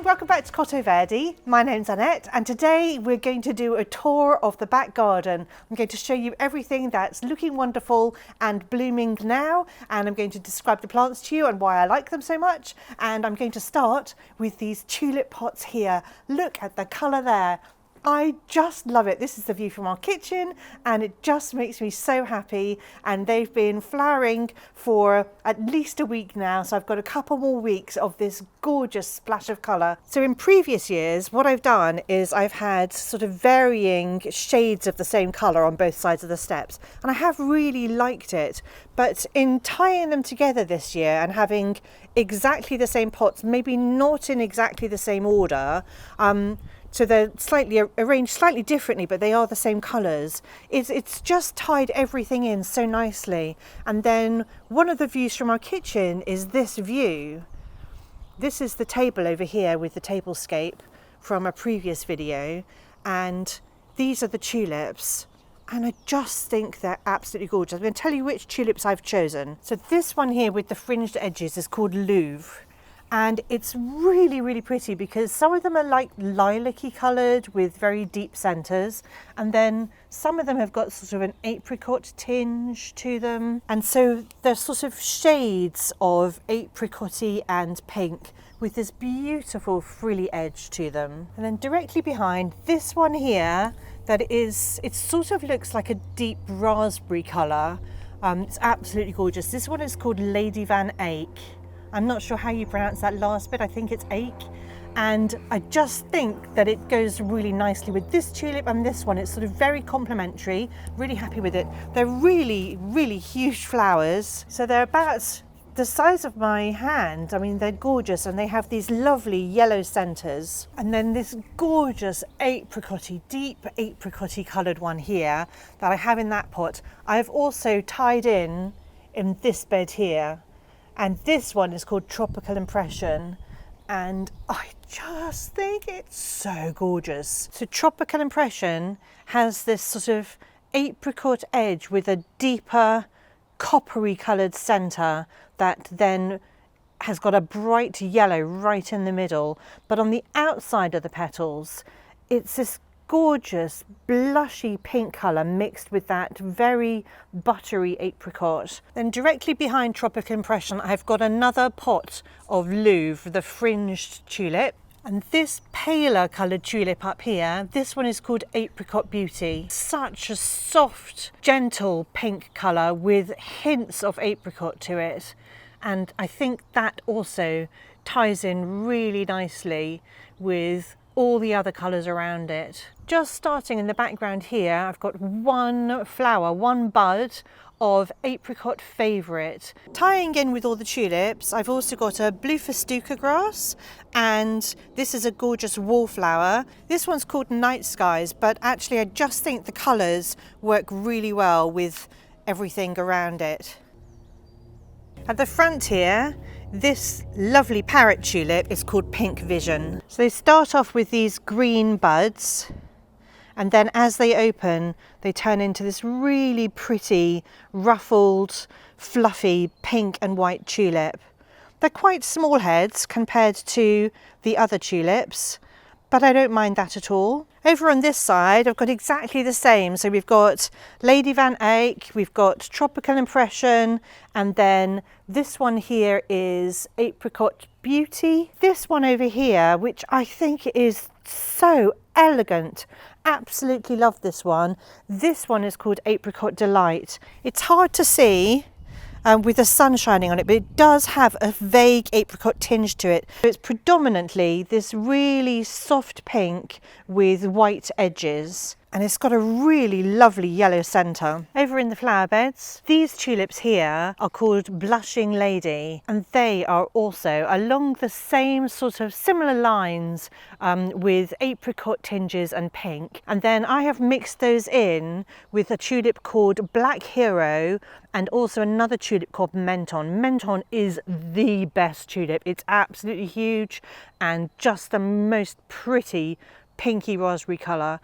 welcome back to Cottoverdi. My name's Annette and today we're going to do a tour of the back garden. I'm going to show you everything that's looking wonderful and blooming now, and I'm going to describe the plants to you and why I like them so much. And I'm going to start with these tulip pots here. Look at the colour there. I just love it. This is the view from our kitchen and it just makes me so happy, and they've been flowering for at least a week now, so I've got a couple more weeks of this gorgeous splash of colour. So in previous years what I've done is I've had sort of varying shades of the same colour on both sides of the steps, and I have really liked it, but in tying them together this year and having exactly the same pots, maybe not in exactly the same order, so they're slightly arranged slightly differently, but they are the same colours. It's just tied everything in so nicely. And then one of the views from our kitchen is this view. This is the table over here with the tablescape from a previous video, and these are the tulips. And I just think they're absolutely gorgeous. I'm going to tell you which tulips I've chosen. So this one here with the fringed edges is called Louvre. And it's really, really pretty because some of them are like lilac-y coloured with very deep centres, and then some of them have got sort of an apricot tinge to them. And so they're sort of shades of apricot-y and pink with this beautiful frilly edge to them. And then directly behind this one here, it sort of looks like a deep raspberry colour. It's absolutely gorgeous. This one is called Lady Van Eyck. I'm not sure how you pronounce that last bit, I think it's Eyck. And I just think that it goes really nicely with this tulip and this one. It's sort of very complementary, really happy with it. They're really, really huge flowers. So they're about the size of my hand. I mean, they're gorgeous and they have these lovely yellow centres. And then this gorgeous apricot-y, deep apricot-y coloured one here that I have in that pot, I've also tied in this bed here. And this one is called Tropical Impression, and I just think it's so gorgeous. So Tropical Impression has this sort of apricot edge with a deeper coppery coloured centre that then has got a bright yellow right in the middle, but on the outside of the petals it's this gorgeous blushy pink colour mixed with that very buttery apricot. Then directly behind Tropical Impression I've got another pot of Louvre, the fringed tulip, and this paler coloured tulip up here, this one is called Apricot Beauty. Such a soft, gentle pink colour with hints of apricot to it, and I think that also ties in really nicely with all the other colours around it. Just starting in the background here, I've got one flower, one bud of Apricot Favourite. Tying in with all the tulips, I've also got a blue festuca grass, and this is a gorgeous wallflower. This one's called Night Skies, but actually I just think the colours work really well with everything around it. At the front here, this lovely parrot tulip is called Pink Vision. So they start off with these green buds, and then as they open they turn into this really pretty ruffled fluffy pink and white tulip. They're quite small heads compared to the other tulips, but I don't mind that at all. Over on this side I've got exactly the same. So we've got Lady Van Eyck, we've got Tropical Impression, and then this one here is Apricot Beauty. This one over here, which I think is so elegant, absolutely love this one. This one is called Apricot Delight. It's hard to see with the sun shining on it, but it does have a vague apricot tinge to it. So it's predominantly this really soft pink with white edges, and it's got a really lovely yellow centre. Over in the flower beds, these tulips here are called Blushing Lady, and they are also along the same sort of similar lines with apricot tinges and pink. And then I have mixed those in with a tulip called Black Hero and also another tulip called Menton. Menton is the best tulip. It's absolutely huge and just the most pretty pinky raspberry colour.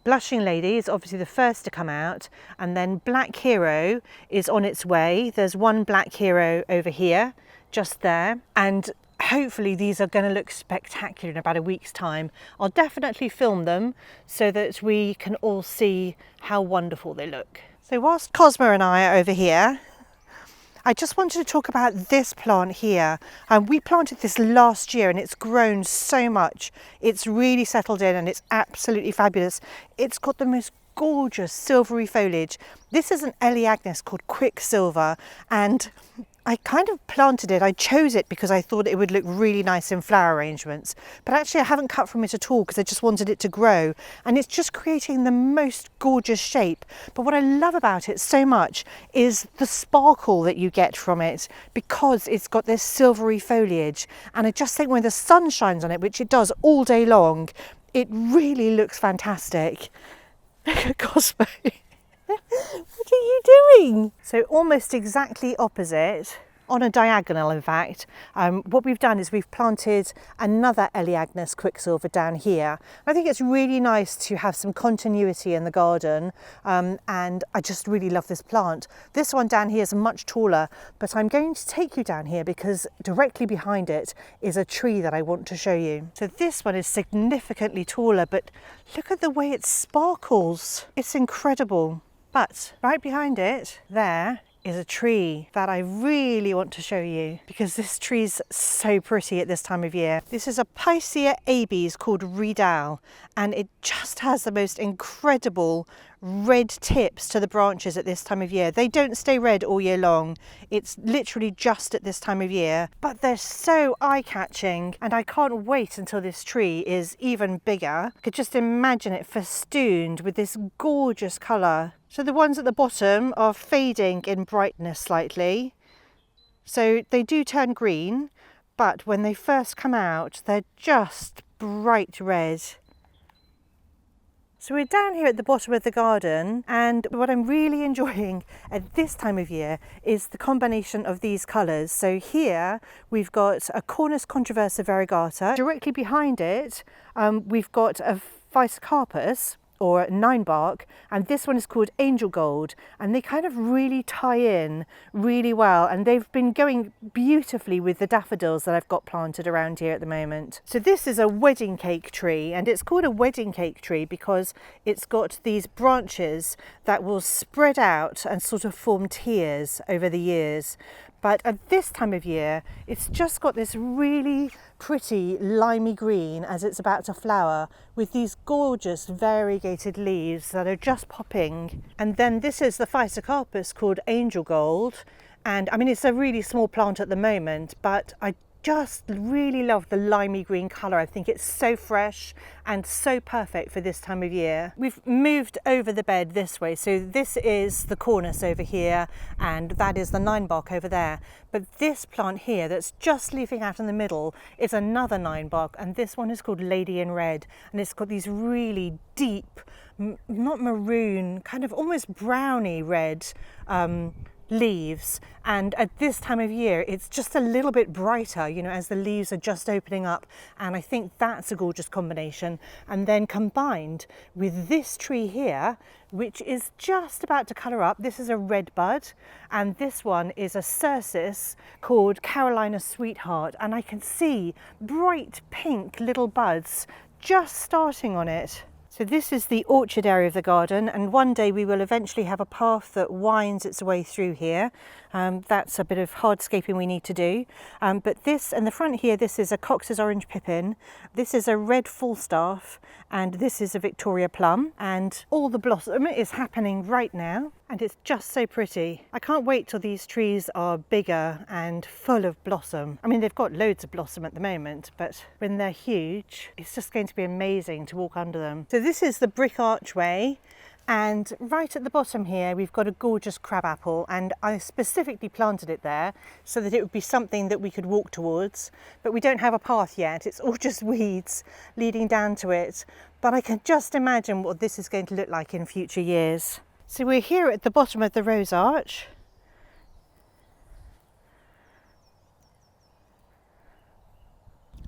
Blushing Lady is obviously the first to come out, and then Black Hero is on its way. There's one Black Hero over here, just there, and hopefully these are going to look spectacular in about a week's time. I'll definitely film them so that we can all see how wonderful they look. So whilst Cosmo and I are over here, I just wanted to talk about this plant here. We planted this last year and it's grown so much. It's really settled in and it's absolutely fabulous. It's got the most gorgeous silvery foliage. This is an Elaeagnus called Quicksilver, and I kind of planted it. I chose it because I thought it would look really nice in flower arrangements, but actually I haven't cut from it at all because I just wanted it to grow, and it's just creating the most gorgeous shape. But what I love about it so much is the sparkle that you get from it because it's got this silvery foliage, and I just think when the sun shines on it, which it does all day long, it really looks fantastic. Look at Cosmo. What are you doing? So almost exactly opposite, on a diagonal in fact, what we've done is we've planted another Elaeagnus Quicksilver down here. I think it's really nice to have some continuity in the garden, and I just really love this plant. This one down here is much taller, but I'm going to take you down here because directly behind it is a tree that I want to show you. So this one is significantly taller, but look at the way it sparkles. It's incredible. But right behind it, there is a tree that I really want to show you because this tree's so pretty at this time of year. This is a Picea abies called Redal, and it just has the most incredible red tips to the branches at this time of year. They don't stay red all year long. It's literally just at this time of year, but they're so eye-catching, and I can't wait until this tree is even bigger. I could just imagine it festooned with this gorgeous colour. So the ones at the bottom are fading in brightness slightly. So they do turn green, but when they first come out, they're just bright red. So we're down here at the bottom of the garden, and what I'm really enjoying at this time of year is the combination of these colours. So here we've got a Cornus controversa variegata. Directly behind it we've got a Physocarpus, or nine bark, and this one is called Angel Gold, and they kind of really tie in really well, and they've been going beautifully with the daffodils that I've got planted around here at the moment. So this is a wedding cake tree, and it's called a wedding cake tree because it's got these branches that will spread out and sort of form tiers over the years. But at this time of year, it's just got this really pretty limey green as it's about to flower, with these gorgeous variegated leaves that are just popping. And then this is the Physocarpus called Angel Gold. And I mean, it's a really small plant at the moment, but I just really love the limey green colour. I think it's so fresh and so perfect for this time of year. We've moved over the bed this way, so this is the Cornus over here and that is the nine bark over there. But this plant here that's just leafing out in the middle is another nine bark, and this one is called Lady in Red, and it's got these really deep, not maroon, kind of almost browny red leaves, and at this time of year it's just a little bit brighter, you know, as the leaves are just opening up, and I think that's a gorgeous combination. And then combined with this tree here, which is just about to colour up, this is a red bud, and this one is a Cercis called Carolina Sweetheart, and I can see bright pink little buds just starting on it. So this is the orchard area of the garden, and one day we will eventually have a path that winds its way through here. That's a bit of hardscaping we need to do. But this, in the front here, this is a Cox's Orange Pippin, this is a red Falstaff, and this is a Victoria Plum, and all the blossom is happening right now, and it's just so pretty. I can't wait till these trees are bigger and full of blossom. I mean, they've got loads of blossom at the moment, but when they're huge, it's just going to be amazing to walk under them. So this is the brick archway, and right at the bottom here we've got a gorgeous crabapple, and I specifically planted it there so that it would be something that we could walk towards, but we don't have a path yet. It's all just weeds leading down to it, but I can just imagine what this is going to look like in future years. So we're here at the bottom of the rose arch.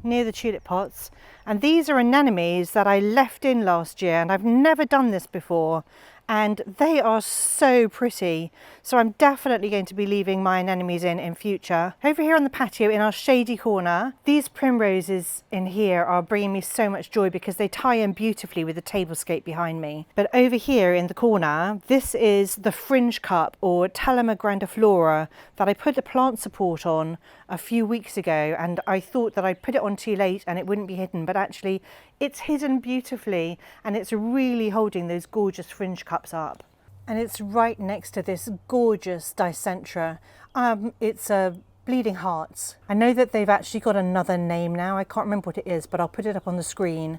Near the tulip pots, and these are anemones that I left in last year, and I've never done this before, and they are so pretty. So I'm definitely going to be leaving my anemones in future. Over here on the patio in our shady corner, these primroses in here are bringing me so much joy because they tie in beautifully with the tablescape behind me. But over here in the corner, this is the fringe cup or Talama grandiflora that I put a plant support on a few weeks ago, and I thought that I'd put it on too late and it wouldn't be hidden, but actually it's hidden beautifully and it's really holding those gorgeous fringe cups up. And it's right next to this gorgeous dicentra. It's a Bleeding Hearts. I know that they've actually got another name now. I can't remember what it is, but I'll put it up on the screen.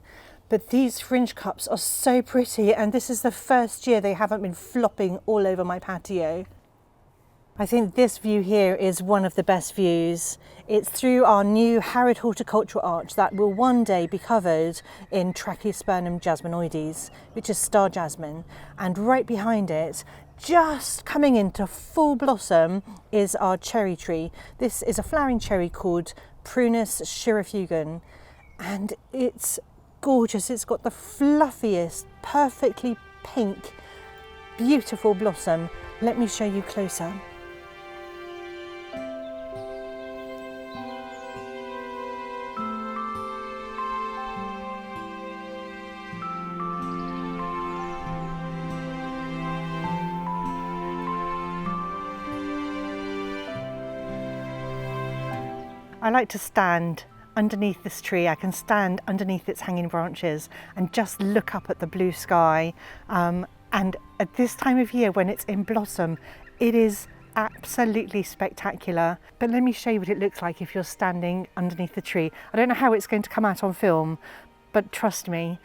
But these fringe cups are so pretty, and this is the first year they haven't been flopping all over my patio. I think this view here is one of the best views. It's through our new Harrod horticultural arch that will one day be covered in Tracheospernum jasminoides, which is star jasmine. And right behind it, just coming into full blossom, is our cherry tree. This is a flowering cherry called Prunus schirifugum, and it's gorgeous. It's got the fluffiest, perfectly pink, beautiful blossom. Let me show you closer. I like to stand underneath this tree. I can stand underneath its hanging branches and just look up at the blue sky. And at this time of year when it's in blossom, it is absolutely spectacular. But let me show you what it looks like if you're standing underneath the tree. I don't know how it's going to come out on film, but trust me,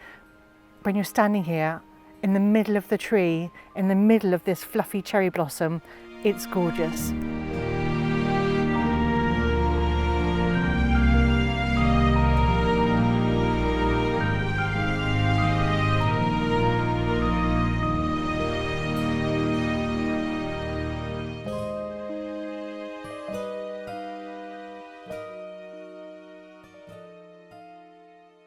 when you're standing here in the middle of the tree, in the middle of this fluffy cherry blossom, it's gorgeous.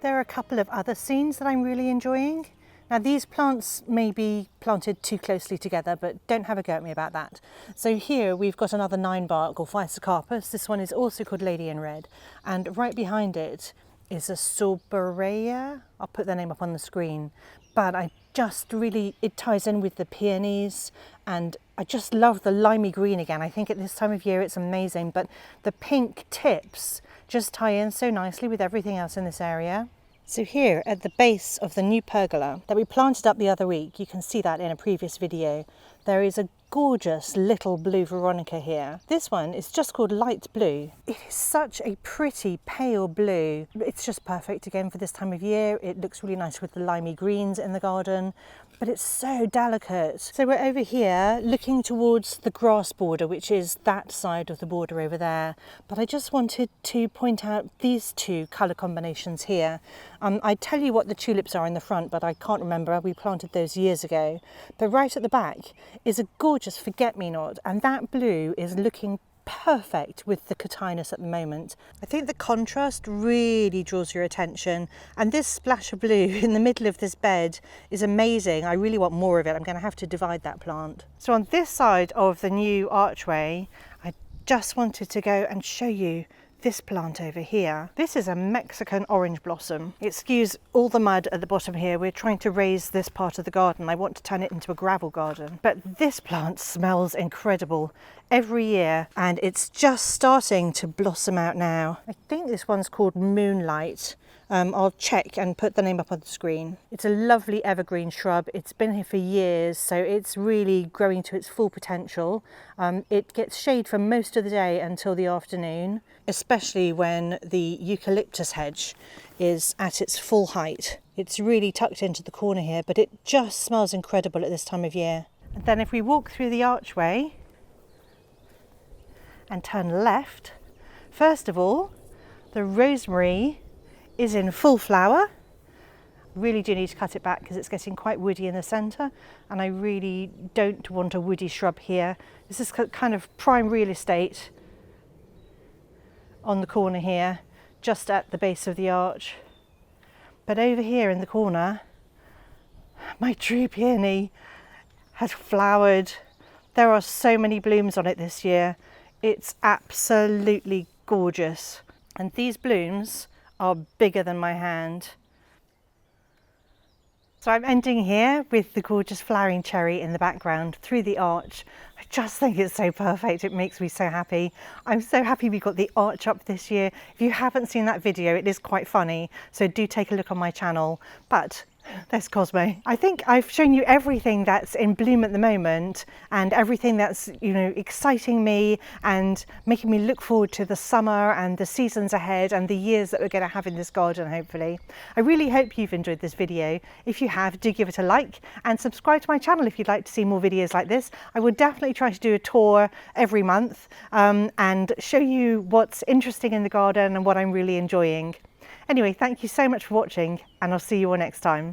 There are a couple of other scenes that I'm really enjoying. Now these plants may be planted too closely together, but don't have a go at me about that. So here we've got another 9-bark or Physocarpus. This one is also called Lady in Red. And right behind it is a Sorborea. I'll put the name up on the screen. But I just really, it ties in with the peonies, and I just love the limey green again. I think at this time of year it's amazing, but the pink tips just tie in so nicely with everything else in this area. So here at the base of the new pergola that we planted up the other week, you can see that in a previous video, there is a gorgeous little blue Veronica here. This one is just called light blue. It is such a pretty pale blue. It's just perfect again for this time of year. It looks really nice with the limey greens in the garden, but it's so delicate. So we're over here looking towards the grass border, which is that side of the border over there. But I just wanted to point out these two colour combinations here. I tell you what the tulips are in the front, but I can't remember. We planted those years ago. But right at the back is a gorgeous forget-me-not, and that blue is looking perfect with the Cotinus at the moment. I think the contrast really draws your attention, and this splash of blue in the middle of this bed is amazing. I really want more of it. I'm going to have to divide that plant. So on this side of the new archway, I just wanted to go and show you this plant over here. This is a Mexican orange blossom. It skews all the mud at the bottom here. We're trying to raise this part of the garden. I want to turn it into a gravel garden. But this plant smells incredible every year, and it's just starting to blossom out now. I think this one's called Moonlight. I'll check and put the name up on the screen. It's a lovely evergreen shrub. It's been here for years, so it's really growing to its full potential. It gets shade for most of the day until the afternoon, especially when the eucalyptus hedge is at its full height. It's really tucked into the corner here, but it just smells incredible at this time of year. And then if we walk through the archway and turn left, first of all, the rosemary is in full flower. Really do need to cut it back because it's getting quite woody in the centre, and I really don't want a woody shrub here. This is kind of prime real estate on the corner here, just at the base of the arch. But over here in the corner, my true peony, has flowered. There are so many blooms on it this year. It's absolutely gorgeous. And these blooms are bigger than my hand. So I'm ending here with the gorgeous flowering cherry in the background through the arch. I just think it's so perfect. It makes me so happy. I'm so happy we got the arch up this year. If you haven't seen that video, it is quite funny. So do take a look on my channel. But there's Cosmo. I think I've shown you everything that's in bloom at the moment and everything that's, exciting me and making me look forward to the summer and the seasons ahead and the years that we're going to have in this garden, hopefully. I really hope you've enjoyed this video. If you have, do give it a like and subscribe to my channel if you'd like to see more videos like this. I will definitely try to do a tour every month and show you what's interesting in the garden and what I'm really enjoying. Anyway, thank you so much for watching, and I'll see you all next time.